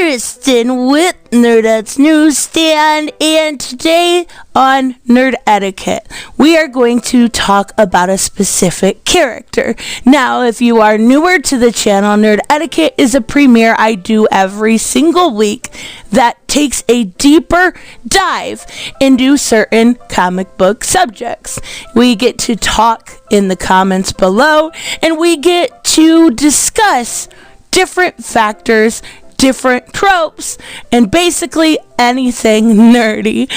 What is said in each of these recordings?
Tristan with Nerdette's NewsStand, and today on NerdettEtiquette, we are going to talk about a specific character. Now, if you are newer to the channel, NerdettEtiquette is a premiere I do every single week that takes a deeper dive into certain comic book subjects. We get to talk in the comments below, and we get to discuss different factors, different tropes, and basically anything nerdy.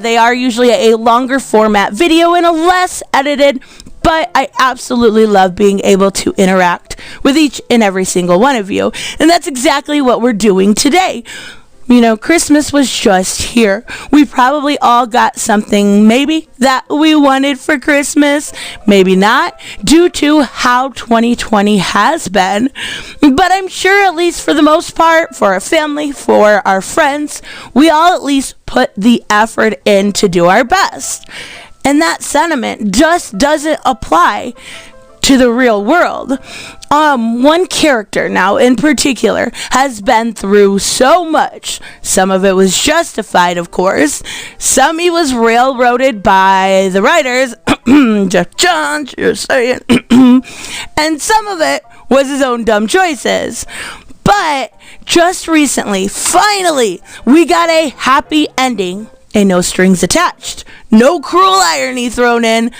They are usually a longer format video and a less edited, but I absolutely love being able to interact with each and every single one of you. And that's exactly what we're doing today. You know, Christmas was just here. We probably all got something maybe that we wanted for Christmas, maybe not, due to how 2020 has been. But I'm sure, at least for the most part, for our family, for our friends, we all at least put the effort in to do our best. And that sentiment just doesn't apply to the real world. One character now in particular has been through so much. Some of it was justified, of course. Some he was railroaded by the writers, Jeff Johns, you're saying, and some of it was his own dumb choices. But just recently, finally, we got a happy ending and no strings attached, no cruel irony thrown in.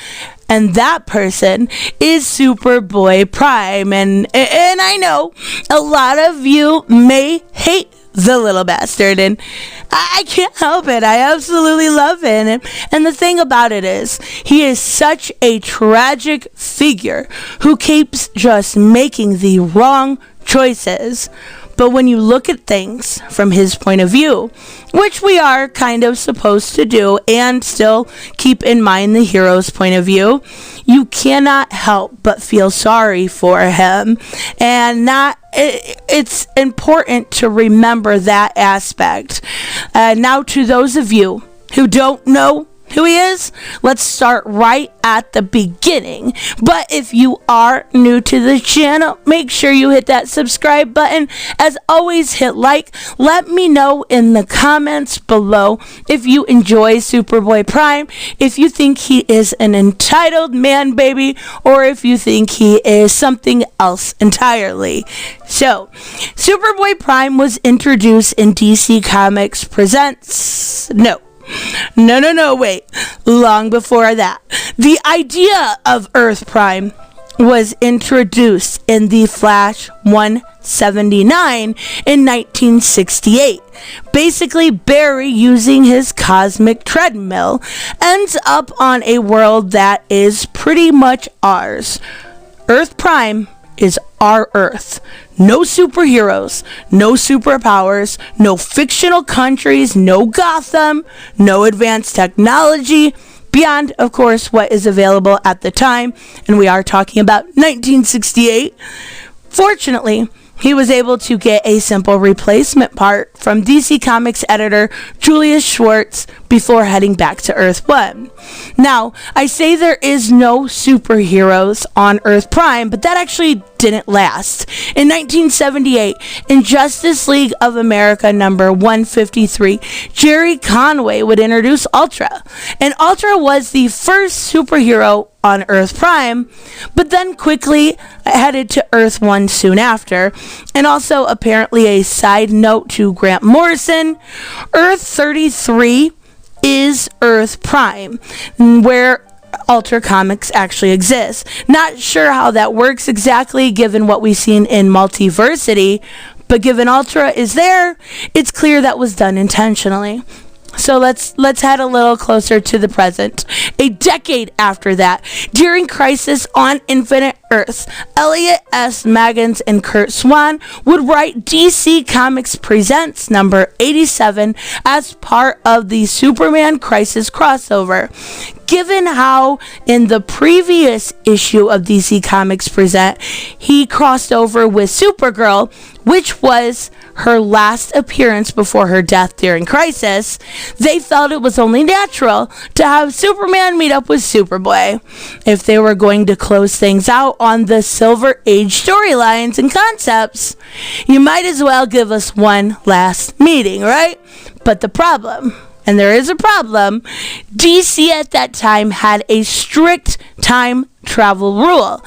And that person is Superboy-Prime. And I know a lot of you may hate the little bastard, and I can't help it. I absolutely love him. And the thing about it is, he is such a tragic figure who keeps just making the wrong choices. But when you look at things from his point of view, which we are kind of supposed to do, and still keep in mind the hero's point of view, you cannot help but feel sorry for him. And it's important to remember that aspect. Now, to those of you who don't know who he is, let's start right at the beginning. But if you are new to the channel, make sure you hit that subscribe button. As always, hit like. Let me know in the comments below if you enjoy Superboy-Prime, if you think he is an entitled man baby, or if you think he is something else entirely. So, Superboy-Prime was introduced in DC Comics Presents... wait. Long before that, the idea of Earth Prime was introduced in the Flash 179 in 1968. Basically, Barry, using his cosmic treadmill, ends up on a world that is pretty much ours. Earth Prime is our Earth. No superheroes, no superpowers, no fictional countries, no Gotham, no advanced technology, beyond, of course, what is available at the time, and we are talking about 1968. Fortunately, he was able to get a simple replacement part from DC Comics editor Julius Schwartz before heading back to Earth 1. Now, I say there is no superheroes on Earth Prime, but that actually didn't last. In 1978, in Justice League of America number 153, Jerry Conway would introduce Ultra. And Ultra was the first superhero on Earth Prime, but then quickly headed to Earth 1 soon after. And also, apparently, a side note to Grant Morrison, Earth 33 is Earth Prime, where Ultra Comics actually exists. Not sure how that works exactly given what we've seen in Multiversity, but given Ultra is there, it's clear that was done intentionally. So let's head a little closer to the present. A decade after that, during Crisis on Infinite Earths, Elliot S, Maggin, and Curt Swan would write DC Comics Presents number 87 as part of the Superman Crisis crossover. Given how in the previous issue of DC Comics Present, he crossed over with Supergirl, which was her last appearance before her death during Crisis, they felt it was only natural to have Superman meet up with Superboy. If they were going to close things out on the Silver Age storylines and concepts, you might as well give us one last meeting, right? But the problem, and there is a problem, DC at that time had a strict time travel rule.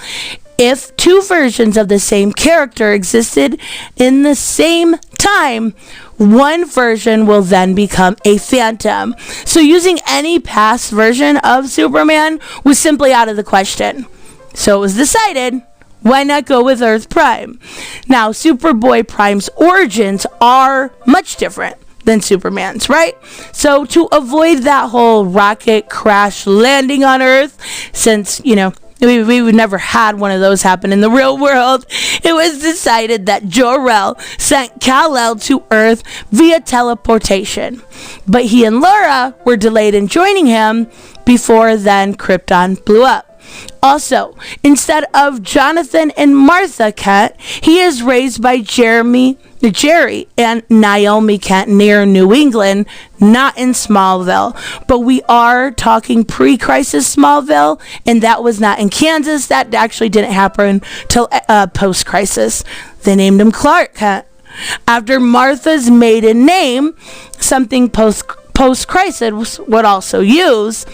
If two versions of the same character existed in the same time, one version will then become a phantom. So using any past version of Superman was simply out of the question. So it was decided, why not go with Earth Prime? Now, Superboy-Prime's origins are much different than Superman's, right? So to avoid that whole rocket crash landing on Earth, since, we would never had one of those happen in the real world, it was decided that Jor-El sent Kal-El to Earth via teleportation. But he and Laura were delayed in joining him before then Krypton blew up. Also, instead of Jonathan and Martha Kent, he is raised by Jerry and Naomi Kent near New England, not in Smallville. But we are talking pre-crisis Smallville, and that was not in Kansas. That actually didn't happen till post-crisis. They named him Clark Kent after Martha's maiden name, something post-crisis would also use.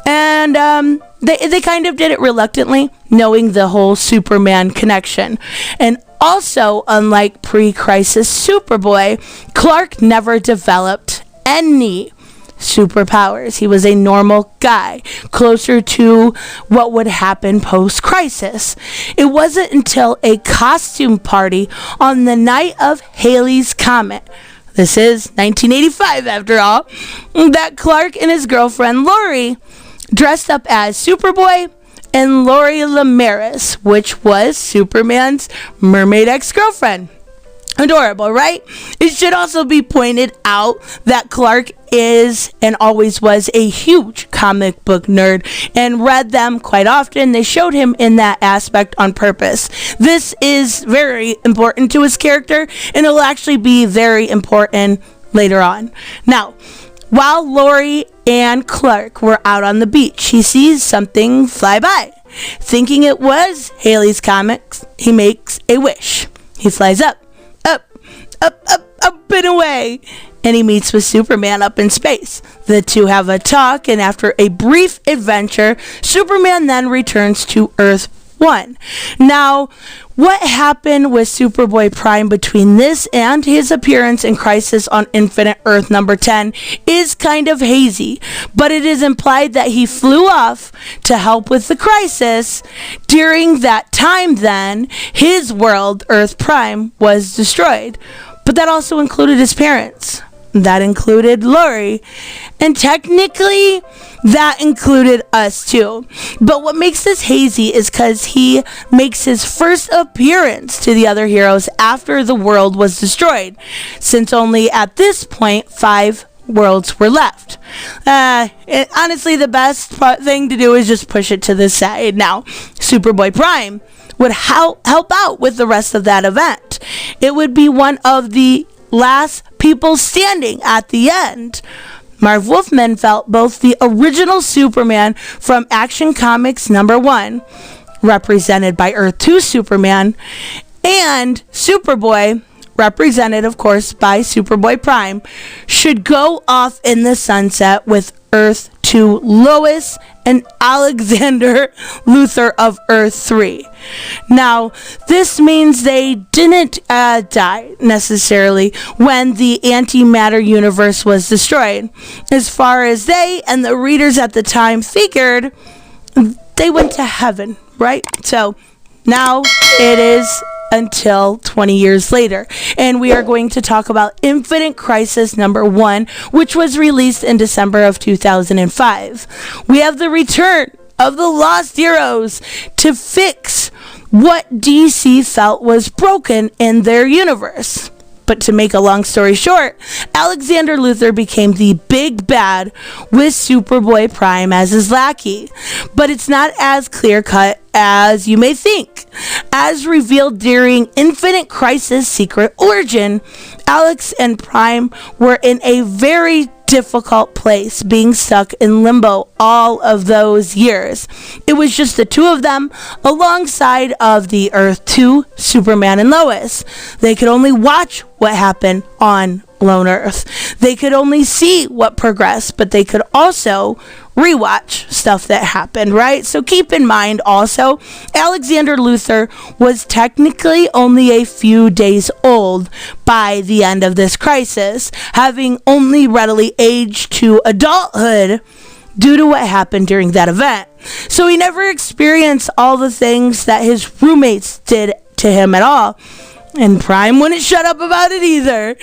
And they kind of did it reluctantly, knowing the whole Superman connection. And also, unlike pre-crisis Superboy, Clark never developed any superpowers. He was a normal guy, closer to what would happen post-crisis. It wasn't until a costume party on the night of Halley's Comet, this is 1985 after all, that Clark and his girlfriend Lori dressed up as Superboy and Lori Lemaris, which was Superman's mermaid ex-girlfriend. Adorable, right? It should also be pointed out that Clark is and always was a huge comic book nerd and read them quite often. They showed him in that aspect on purpose. This is very important to his character, and it'll actually be very important later on. Now, while Lori and Clark were out on the beach, he sees something fly by. Thinking it was Halley's Comet, he makes a wish. He flies up and away, and he meets with Superman up in space. The two have a talk, and after a brief adventure, Superman then returns to Earth 1. Now, what happened with Superboy-Prime between this and his appearance in Crisis on Infinite Earth number 10 is kind of hazy, but it is implied that he flew off to help with the Crisis. During that time then, his world, Earth Prime, was destroyed. But that also included his parents. That included Lori. And technically, that included us too. But what makes this hazy is because he makes his first appearance to the other heroes after the world was destroyed, since only at this point 5 worlds were left. Honestly, the best thing to do is just push it to the side. Now, Superboy-Prime would help out with the rest of that event. It would be one of the last people standing at the end. Marv Wolfman felt both the original Superman from Action Comics number 1, represented by Earth 2 Superman, and Superboy, represented of course by Superboy-Prime, should go off in the sunset with Earth 2 Lois and Alexander Luthor of Earth 3. Now, this means they didn't die necessarily when the antimatter universe was destroyed. As far as they and the readers at the time figured, they went to heaven, right? So now it is until 20 years later, and we are going to talk about Infinite Crisis number 1, which was released in December of 2005. We have the return of the Lost Heroes to fix what DC felt was broken in their universe. But to make a long story short, Alexander Luthor became the big bad with Superboy-Prime as his lackey. But it's not as clear-cut as you may think. As revealed during Infinite Crisis Secret Origin, Alex and Prime were in a very difficult place, being stuck in limbo all of those years. It was just the two of them alongside of the Earth 2 Superman and Lois. They could only watch what happened on Lone Earth. They could only see what progressed, but they could also rewatch stuff that happened, right? So keep in mind also, Alexander Luthor was technically only a few days old by the end of this crisis, having only readily aged to adulthood due to what happened during that event. So he never experienced all the things that his roommates did to him at all. And Prime wouldn't shut up about it either.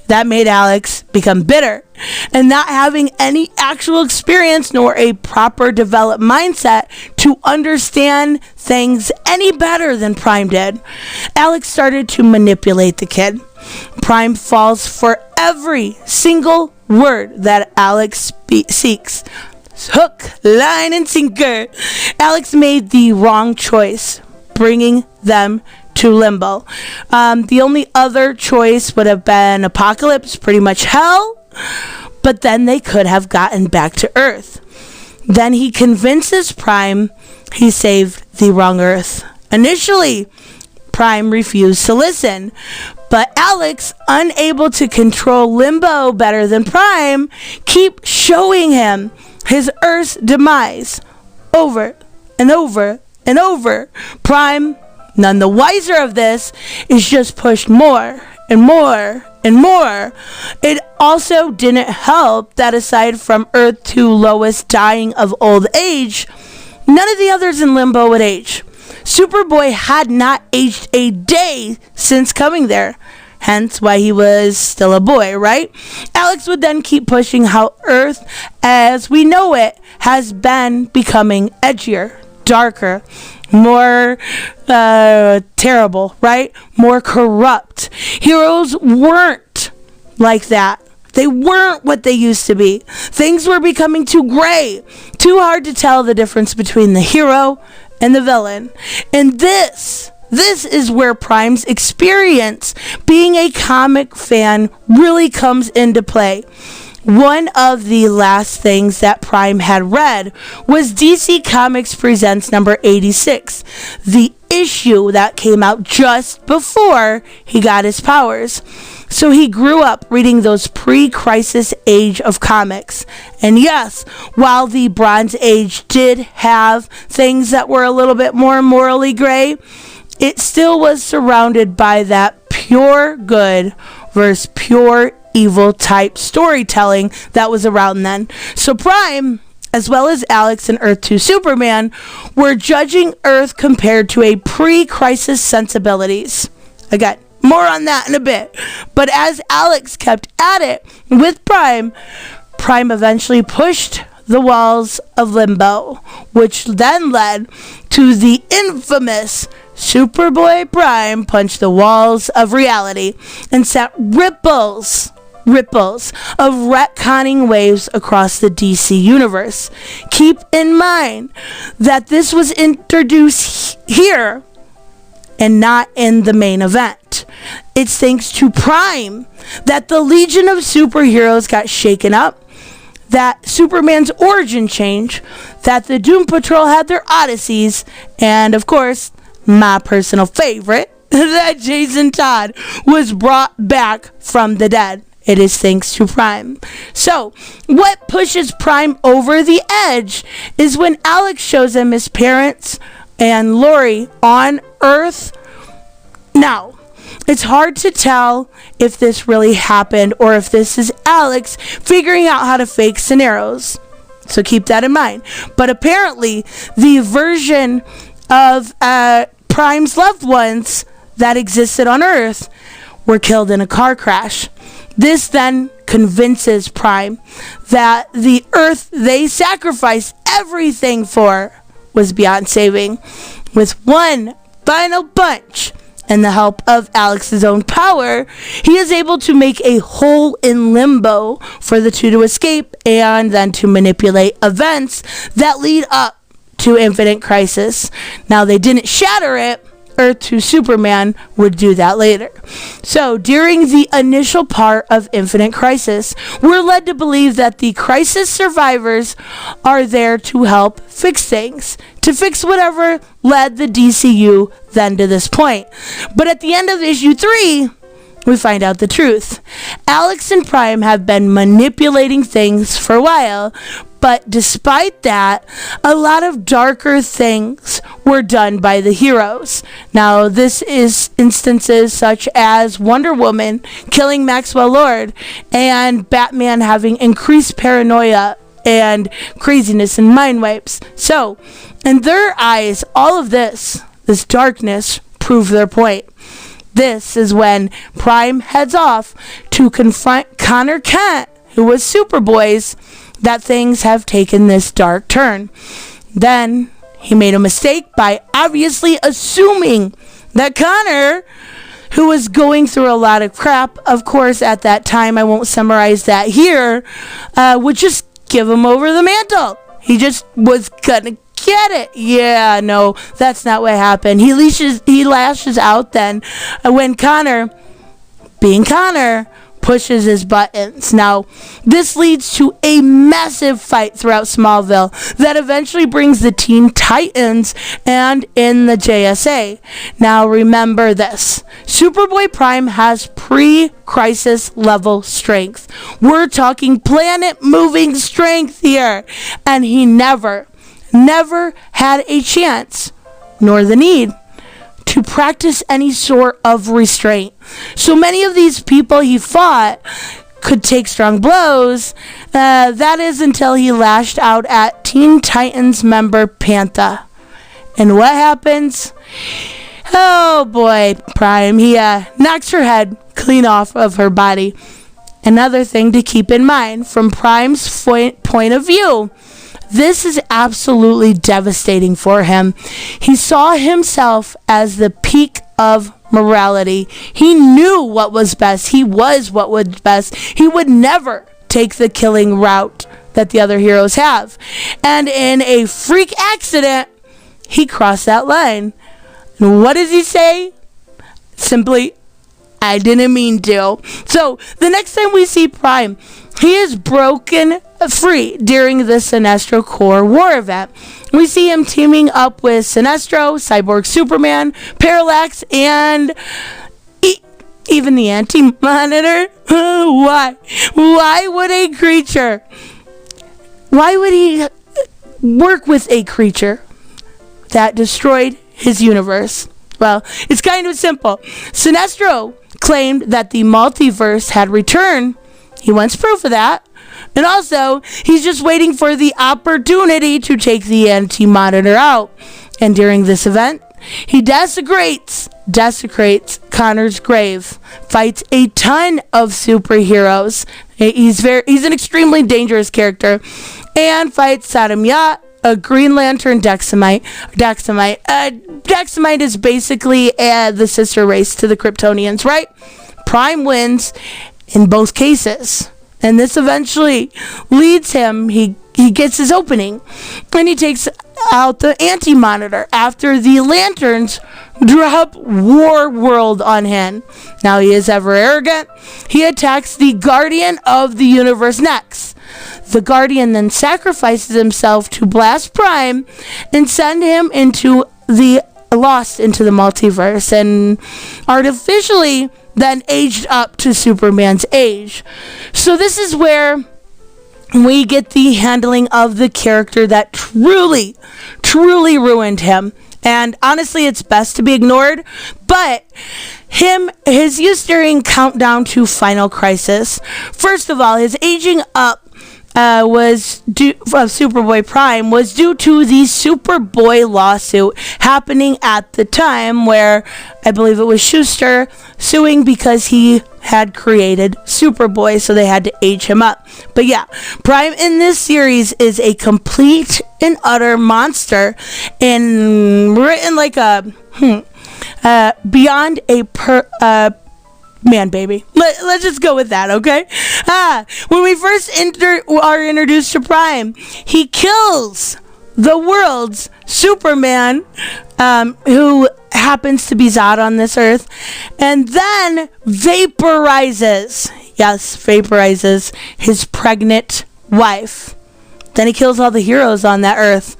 That made Alex become bitter, and not having any actual experience nor a proper developed mindset to understand things any better than Prime did. Alex started to manipulate the kid. Prime falls for every single word that Alex seeks. Hook, line, and sinker. Alex made the wrong choice, bringing them to limbo. The only other choice would have been apocalypse, pretty much hell, but then they could have gotten back to Earth. Then he convinces Prime he saved the wrong Earth. Initially, Prime refused to listen, but Alex, unable to control limbo better than Prime, keep showing him his Earth's demise over and over and over. Prime, none the wiser of this, is just pushed more and more and more. It also didn't help that aside from Earth 2 Lois dying of old age, none of the others in limbo would age. Superboy had not aged a day since coming there, hence why he was still a boy, right? Alex would then keep pushing how Earth, as we know it, has been becoming edgier, darker, more terrible, right? More corrupt. Heroes weren't like that. They weren't what they used to be. Things were becoming too gray, too hard to tell the difference between the hero and the villain. And this is where Prime's experience being a comic fan really comes into play. One of the last things that Prime had read was DC Comics Presents number 86, the issue that came out just before he got his powers. So he grew up reading those pre-crisis age of comics. And yes, while the Bronze Age did have things that were a little bit more morally gray, it still was surrounded by that pure good versus pure evil type storytelling that was around then. So Prime, as well as Alex and Earth 2 Superman, were judging Earth compared to a pre-crisis sensibilities. Again, more on that in a bit. But as Alex kept at it with Prime eventually pushed the walls of limbo, which then led to the infamous Superboy-Prime punch the walls of reality and set ripples of retconning waves across the DC universe. Keep in mind that this was introduced here and not in the main event. It's thanks to Prime that the Legion of Superheroes got shaken up, that Superman's origin changed, that the Doom Patrol had their odysseys, and of course, my personal favorite, that Jason Todd was brought back from the dead. It is thanks to Prime. So, what pushes Prime over the edge is when Alex shows him his parents and Lori on Earth. Now, it's hard to tell if this really happened or if this is Alex figuring out how to fake scenarios. So keep that in mind. But apparently, the version of Prime's loved ones that existed on Earth were killed in a car crash. This then convinces Prime that the Earth they sacrificed everything for was beyond saving. With one final punch and the help of Alex's own power, he is able to make a hole in limbo for the two to escape and then to manipulate events that lead up to Infinite Crisis. Now, they didn't shatter it, Earth to Superman would do that later. So, during the initial part of Infinite Crisis, we're led to believe that the Crisis survivors are there to help fix things, to fix whatever led the DCU then to this point. But at the end of issue 3, we find out the truth. Alex and Prime have been manipulating things for a while, but despite that, a lot of darker things were done by the heroes. Now, this is instances such as Wonder Woman killing Maxwell Lord and Batman having increased paranoia and craziness and mind wipes. So, in their eyes, all of this darkness, proved their point. This is when Prime heads off to confront Connor Kent, who was Superboy's, that things have taken this dark turn. Then he made a mistake by obviously assuming that Connor, who was going through a lot of crap, of course at that time, I won't summarize that here, would just give him over the mantle. He just was gonna get it. Yeah, no, that's not what happened. He lashes out then when Connor, being Connor, pushes his buttons. Now, this leads to a massive fight throughout Smallville that eventually brings the Teen Titans and in the JSA. Now, remember this. Superboy-Prime has pre-crisis level strength. We're talking planet-moving strength here. And he never had a chance, nor the need, to practice any sort of restraint. So many of these people he fought could take strong blows. That is until he lashed out at Teen Titans member Panther. And what happens? Oh boy, Prime. He knocks her head clean off of her body. Another thing to keep in mind from Prime's point of view, this is absolutely devastating for him. He saw himself as the peak of morality. He knew what was best. He was what was best. He would never take the killing route that the other heroes have. And in a freak accident, he crossed that line. And what does he say? Simply, I didn't mean to. So, the next time we see Prime, he is broken free during the Sinestro Corps War event. We see him teaming up with Sinestro, Cyborg Superman, Parallax, and even the Anti-Monitor. Why? Why would he work with a creature that destroyed his universe? Well, it's kind of simple. Sinestro claimed that the multiverse had returned. He wants proof of that. And also, he's just waiting for the opportunity to take the Anti-Monitor out. And during this event, he desecrates Connor's grave, fights a ton of superheroes. He's an extremely dangerous character, and fights Sodom Yacht, a Green Lantern, Dexamite. Dexamite is basically the sister race to the Kryptonians, right? Prime wins in both cases. And this eventually leads him, he gets his opening, and he takes out the Anti-Monitor after the Lanterns drop War World on him. Now he is ever arrogant. He attacks the Guardian of the Universe next. The Guardian then sacrifices himself to blast Prime and send him lost into the multiverse, and artificially then aged up to Superman's age. So this is where we get the handling of the character that truly ruined him. And honestly, it's best to be ignored. But his use during Countdown to Final Crisis, first of all, his aging up Superboy-Prime was due to the Superboy lawsuit happening at the time, where I believe it was Schuster suing because he had created Superboy, so they had to age him up. But yeah, Prime in this series is a complete and utter monster, and written like a beyond a man baby. Let's just go with that, okay? When we first are introduced to Prime, he kills the world's Superman, who happens to be Zod on this Earth, and then vaporizes his pregnant wife. Then he kills all the heroes on that Earth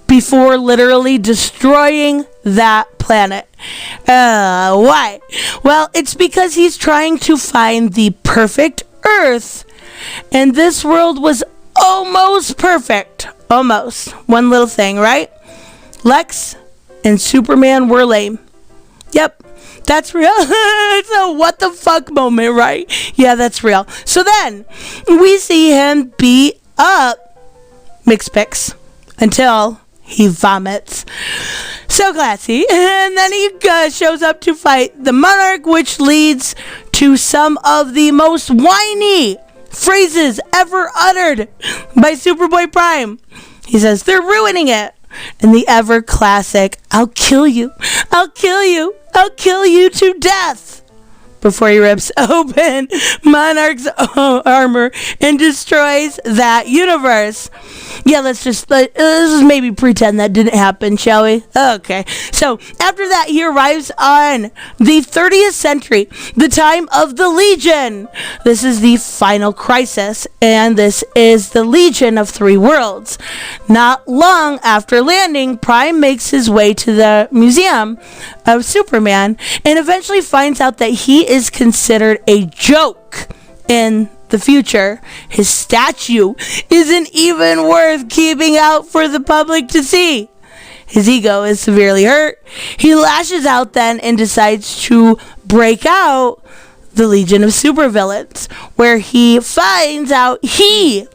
before literally destroying that planet. Why? Well, it's because he's trying to find the perfect Earth, and this world was almost perfect. Almost. One little thing, right? Lex and Superman were lame. Yep, that's real. It's a what the fuck moment, right? Yeah, that's real. So then, we see him beat up Mixpix until he vomits. So classy. And then he shows up to fight the Monarch, which leads to some of the most whiny phrases ever uttered by Superboy-Prime. He says, "They're ruining it." And the ever classic, "I'll kill you. I'll kill you. I'll kill you to death," before he rips open Monarch's armor and destroys that universe. Yeah, let's just maybe pretend that didn't happen, shall we? Okay. So, after that, he arrives on the 30th century, the time of the Legion. This is the final crisis, and this is the Legion of Three Worlds. Not long after landing, Prime makes his way to the Museum of Superman and eventually finds out that he is considered a joke in the future. His statue isn't even worth keeping out for the public to see. His ego is severely hurt. He lashes out then and decides to break out the Legion of Supervillains, where he finds out he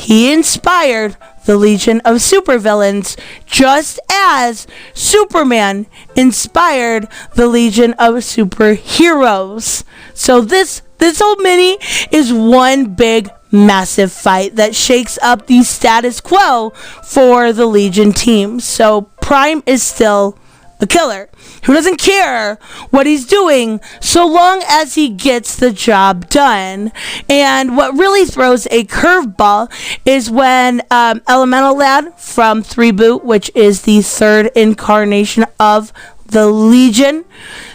inspired the Legion of Supervillains, just as Superman inspired the Legion of Superheroes. So this whole mini is one big massive fight that shakes up the status quo for the Legion team. So Prime is still a killer who doesn't care what he's doing so long as he gets the job done. And what really throws a curveball is when Elemental Lad from 3-Boot, which is the third incarnation of the Legion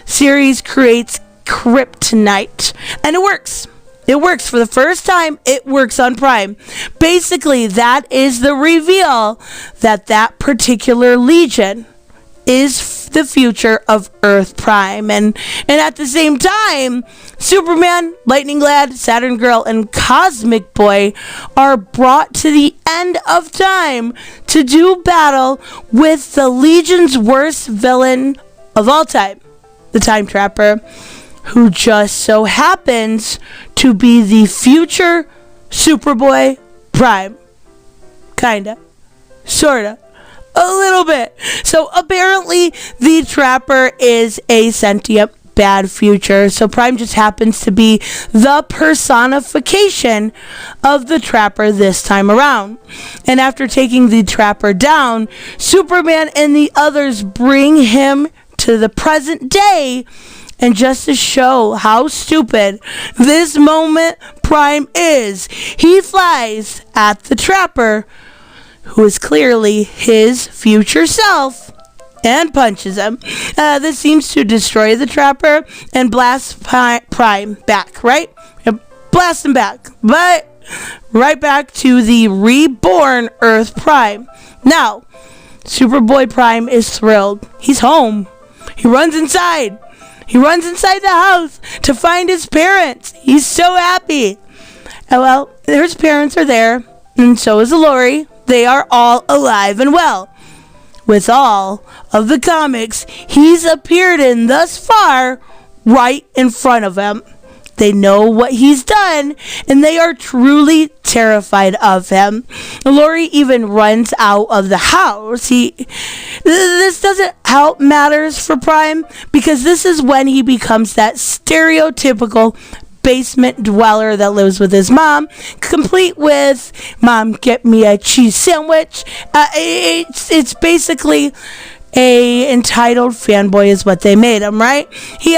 series, creates kryptonite. And it works. It works for the first time. It works on Prime. Basically, that is the reveal that that particular Legion is the future of Earth Prime. And at the same time, Superman, Lightning Lad, Saturn Girl, and Cosmic Boy are brought to the end of time to do battle with the Legion's worst villain of all time, the Time Trapper, who just so happens to be the future Superboy-Prime. Kinda. Sorta. A little bit. So apparently the Trapper is a sentient bad future. So Prime just happens to be the personification of the Trapper this time around. And after taking the Trapper down, Superman and the others bring him to the present day. And just to show how stupid this moment Prime is, he flies at the Trapper, who is clearly his future self, and punches him. This seems to destroy the Trapper and blast Prime back, right? Blast him back. But right back to the reborn Earth Prime. Now, Superboy-Prime is thrilled. He's home. He runs inside. He runs inside the house to find his parents. He's so happy. And well, his parents are there, and so is Lori. They are all alive and well. With all of the comics he's appeared in thus far right in front of him. They know what he's done, and they are truly terrified of him. Lori even runs out of the house. This doesn't help matters for Prime, because this is when he becomes that stereotypical basement dweller that lives with his mom, complete with, "Mom, get me a cheese sandwich." It's basically a entitled fanboy is what they made him, right? He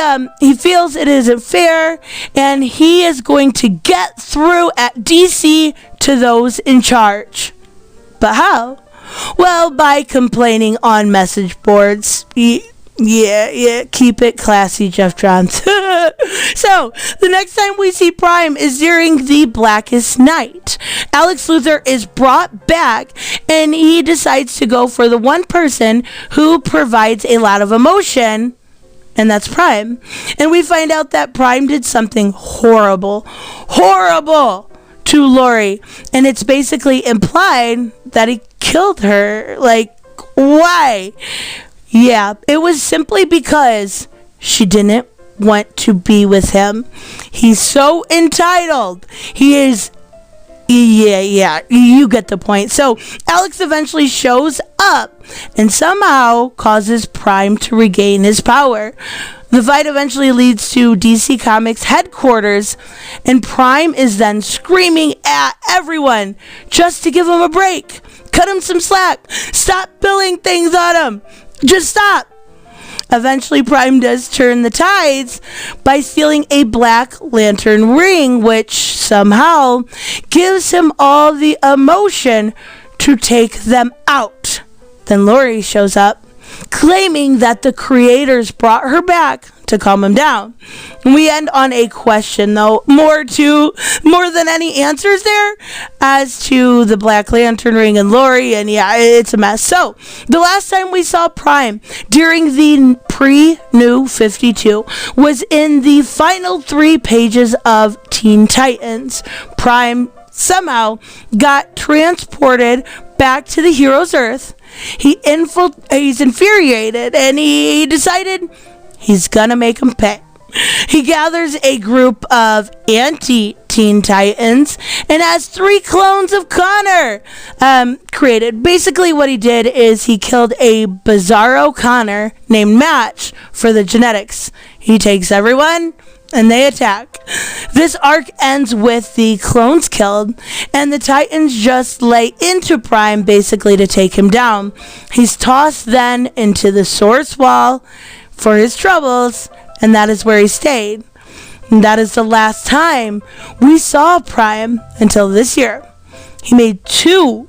feels it isn't fair, and he is going to get through at DC to those in charge. But how? Well, by complaining on message boards. Yeah, keep it classy, Jeff Johns. So, the next time we see Prime is during the Blackest Night. Alex Luthor is brought back, and he decides to go for the one person who provides a lot of emotion, and that's Prime. And we find out that Prime did something horrible to Lori, and it's basically implied that he killed her. Like, why? Yeah, it was simply because she didn't want to be with him. He's so entitled. He is... Yeah, you get the point. So, Alex eventually shows up and somehow causes Prime to regain his power. The fight eventually leads to DC Comics headquarters, and Prime is then screaming at everyone just to give him a break. Cut him some slack. Stop billing things on him. Just stop. Eventually, Prime does turn the tides by stealing a Black Lantern ring, which somehow gives him all the emotion to take them out. Then Lori shows up, claiming that the creators brought her back to calm him down. We end on a question, though, more than any answers there, as to the Black Lantern ring and Lori, and yeah, it's a mess. So, the last time we saw Prime during the pre-New 52 was in the final 3 pages of Teen Titans. Prime somehow got transported back to the hero's Earth. He's infuriated, and he decided he's gonna make him pay. He gathers a group of anti-Teen Titans and has 3 clones of Connor created. Basically what he did is he killed a Bizarro Connor named Match for the genetics. He takes everyone and they attack. This arc ends with the clones killed, and the Titans just lay into Prime basically to take him down. He's tossed then into the Source Wall for his troubles, and that is where he stayed. And that is the last time we saw Prime until this year. He made two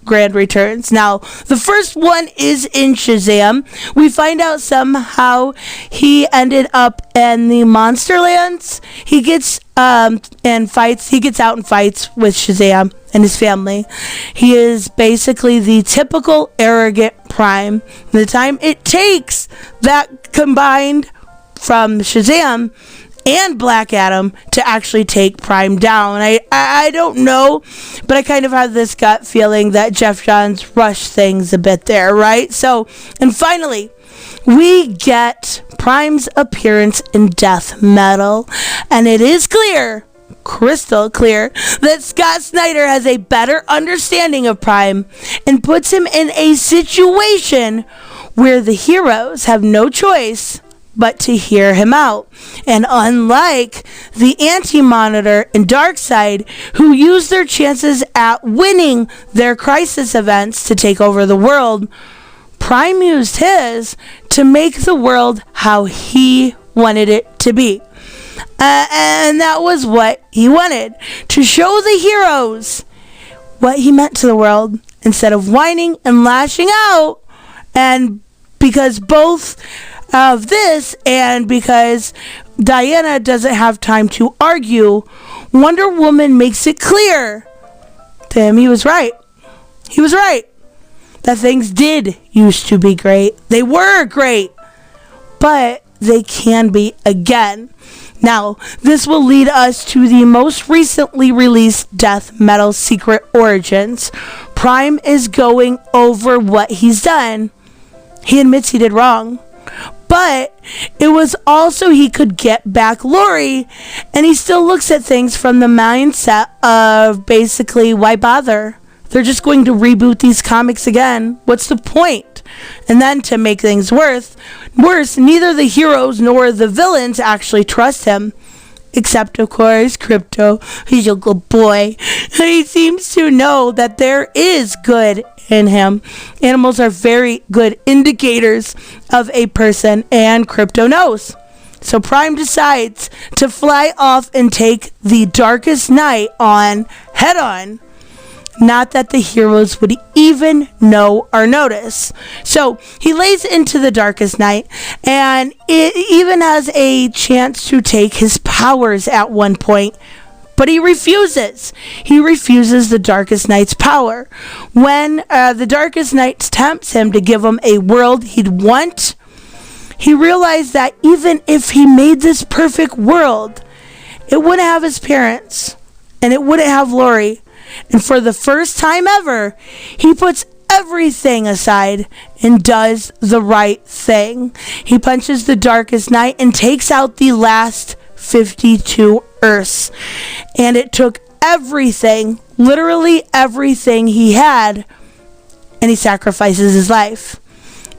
grand returns. Now, the first one is in Shazam. We find out somehow he ended up in the Monsterlands. He gets out and fights with Shazam and his family. He is basically the typical arrogant Prime. The time it takes that combined from Shazam and Black Adam to actually take Prime down. I don't know, but I kind of have this gut feeling that Jeff Johns rushed things a bit there, right? So, and finally, we get Prime's appearance in Death Metal, and it is clear, crystal clear, that Scott Snyder has a better understanding of Prime and puts him in a situation where the heroes have no choice but to hear him out. And unlike the Anti-Monitor and Darkseid, who use their chances at winning their crisis events to take over the world, Prime used his to make the world how he wanted it to be. And that was what he wanted, to show the heroes what he meant to the world instead of whining and lashing out. And because both of this and because Diana doesn't have time to argue, Wonder Woman makes it clear to him he was right. He was right. That things did used to be great. They were great. But they can be again. Now, this will lead us to the most recently released Death Metal Secret Origins. Prime is going over what he's done. He admits he did wrong. But it was also he could get back Lori, and he still looks at things from the mindset of basically, why bother? They're just going to reboot these comics again. What's the point? And then to make things worse, neither the heroes nor the villains actually trust him. Except, of course, Crypto. He's a good boy. He seems to know that there is good in him. Animals are very good indicators of a person, and Crypto knows. So Prime decides to fly off and take the Darkest Night on head on. not that the heroes would even know or notice. So he lays into the darkest night, and it even has a chance to take his powers at one point, but he refuses. He refuses the Darkest Knight's power. When the Darkest Knight tempts him to give him a world he'd want, he realized that even if he made this perfect world, it wouldn't have his parents, and it wouldn't have Lori. And for the first time ever, he puts everything aside and does the right thing. He punches the Darkest Night and takes out the last 52 Earths. And it took everything, literally everything he had, and he sacrifices his life.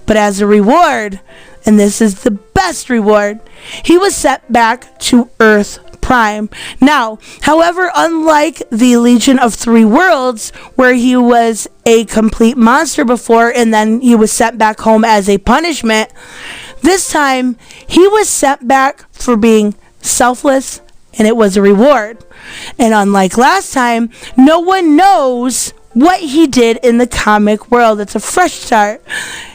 But as a reward, and this is the best reward, he was sent back to Earth Prime. Now, however, unlike the Legion of Three Worlds, where he was a complete monster before and then he was sent back home as a punishment, this time he was sent back for being selfless, and it was a reward. And unlike last time, no one knows what he did in the comic world. It's a fresh start.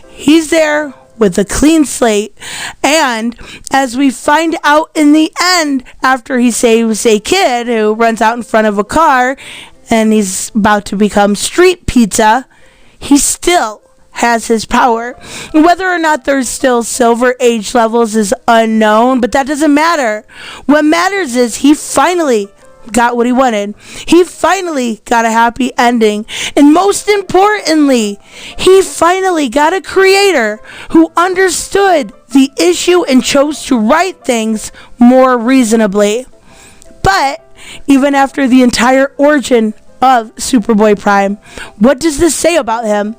He's there with a clean slate, and as we find out in the end, after he saves a kid who runs out in front of a car and he's about to become street pizza, he still has his power. Whether or not there's still Silver Age levels is unknown, but that doesn't matter. What matters is he finally got what he wanted. He finally got a happy ending. And most importantly, he finally got a creator who understood the issue and chose to write things more reasonably. But even after the entire origin of Superboy-Prime, what does this say about him?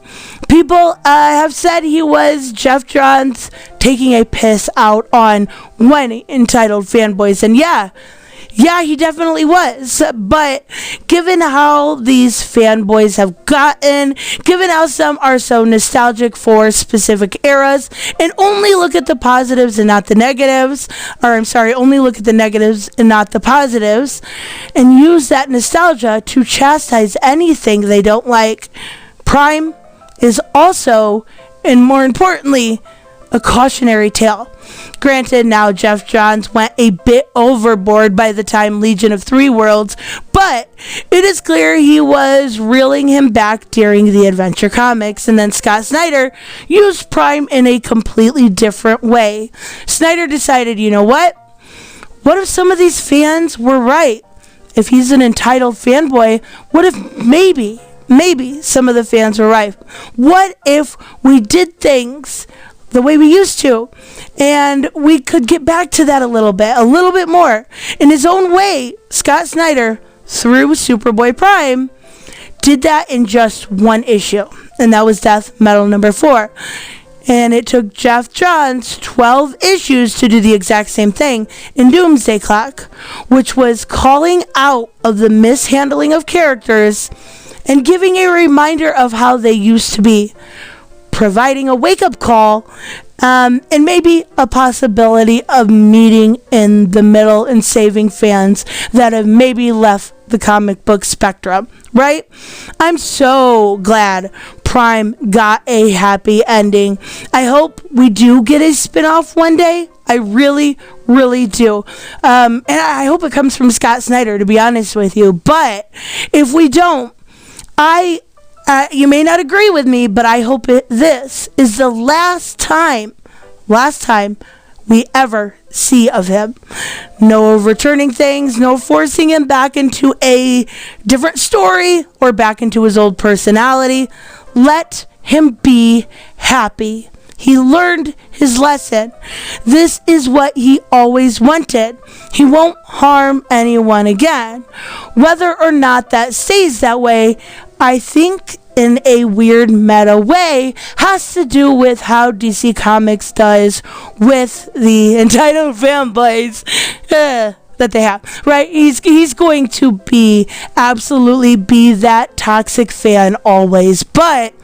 People have said he was Jeff Johns taking a piss out on one entitled fanboys, and yeah, he definitely was. But given how these fanboys have gotten, given how some are so nostalgic for specific eras, and only look at the positives and not the negatives, only look at the negatives and not the positives, and use that nostalgia to chastise anything they don't like, Prime is also, and more importantly, a cautionary tale. Granted, now Jeff Johns went a bit overboard by the time Legion of Three Worlds, but it is clear he was reeling him back during the Adventure Comics, and then Scott Snyder used Prime in a completely different way. Snyder decided, you know what? What if some of these fans were right? If he's an entitled fanboy, what if maybe some of the fans were right? What if we did things the way we used to, and we could get back to that a little bit more. In his own way, Scott Snyder, through Superboy-Prime, did that in just one issue, and that was Death Metal number 4. And it took Jeff Johns 12 issues to do the exact same thing in Doomsday Clock, which was calling out of the mishandling of characters and giving a reminder of how they used to be, providing a wake-up call, and maybe a possibility of meeting in the middle and saving fans that have maybe left the comic book spectrum, right? I'm so glad Prime got a happy ending. I hope we do get a spin-off one day. I really, really do. And I hope it comes from Scott Snyder, to be honest with you. But if we don't, you may not agree with me, but I hope this is the last time we ever see of him. No returning things, no forcing him back into a different story or back into his old personality. Let him be happy. He learned his lesson. This is what he always wanted. He won't harm anyone again. Whether or not that stays that way, I think in a weird meta way, has to do with how DC Comics does with the entitled fanboys that they have, right? He's going to absolutely be that toxic fan always, but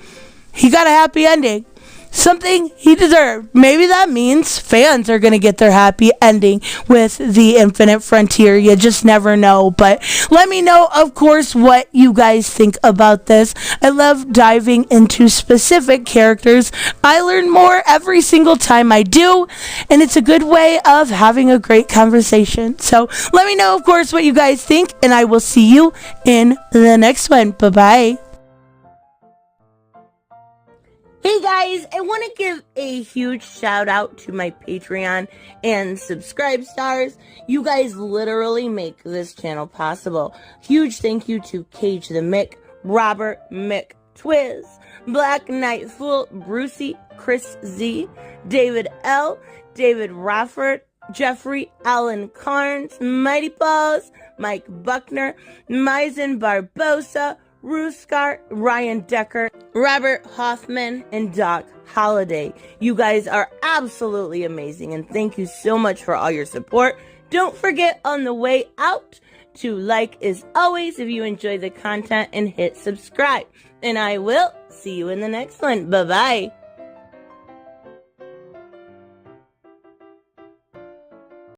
he got a happy ending. something he deserved. Maybe that means fans are going to get their happy ending with the Infinite Frontier. You just never know. But let me know, of course, what you guys think about this. I love diving into specific characters. I learn more every single time I do, and it's a good way of having a great conversation. So let me know, of course, what you guys think, and I will see you in the next one. Bye-bye. Hey guys, I want to give a huge shout out to my Patreon and subscribe stars. You guys literally make this channel possible. Huge thank you to Cage the Mick, Robert Mick Twiz, Black Knight Fool, Brucey, Chris Z, David L, David Rafford, Jeffrey Allen Carnes, Mighty Paws, Mike Buckner, Maizen Barbosa, Ruskar, Ryan Decker, Robert Hoffman, and Doc Holliday. You guys are absolutely amazing, and thank you so much for all your support. Don't forget on the way out to like as always if you enjoy the content and hit subscribe. And I will see you in the next one. Bye-bye.